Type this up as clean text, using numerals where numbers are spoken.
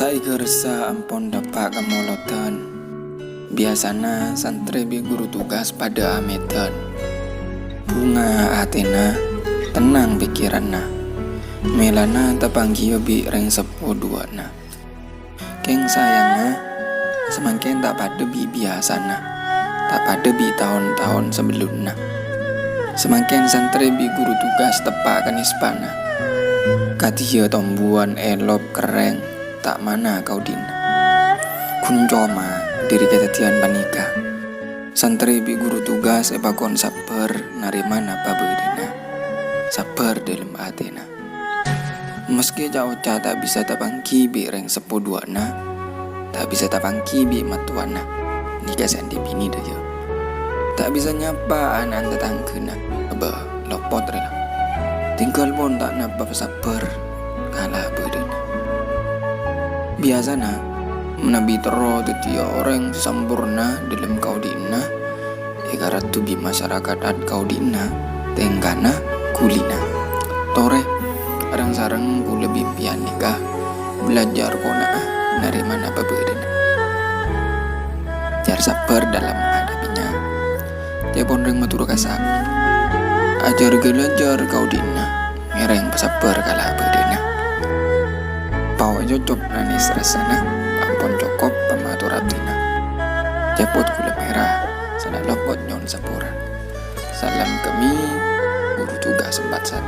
Hai gersa ampon dapat kemolotan. Biasana santri bi guru tugas pada ametan. Bunga Athena tenang pikiranna. Melana tapanggio bi reng sepo duana. Keng sayangna semakin tak pada bi biasana. Tak pada bi tahun-tahun sebelumnya. Semakin santri bi guru tugas tepak kanispana. Katia tombuan elop kereng tak mana kau dina. Kuncoma diri ketatian panika. Santri bi guru tugas epakon saper nari mana pabedina. Saper dalam Athena. Meski jauh tak bisa tapangki bi reng sepo duana. Tak bisa tapangki bi matuana. Nika sendi bini dah yo. Tak bisa nyapa anak tetangkena. Abah lopot rela. Tinggal pun tak napa saper kalah bedena. Biasana menabi tero tetia orang sempurna dalam kau dina. Ikarat tu bi masyarakat ad kau dina tenggana kulina. Tore orang sarang ku lebih pian nikah belajar kona dari mana babeden. Jar sabar dalam menghadapinya. Tiapon ring matur kasar. Ajar gelajar kau dina ngereng pesabar kalah bedena. Pau cocok nanis rasana ampon cokop pematur abdina. Cepot gula merah sana lopot nyon sapuran. Salam kami guru tugas 41.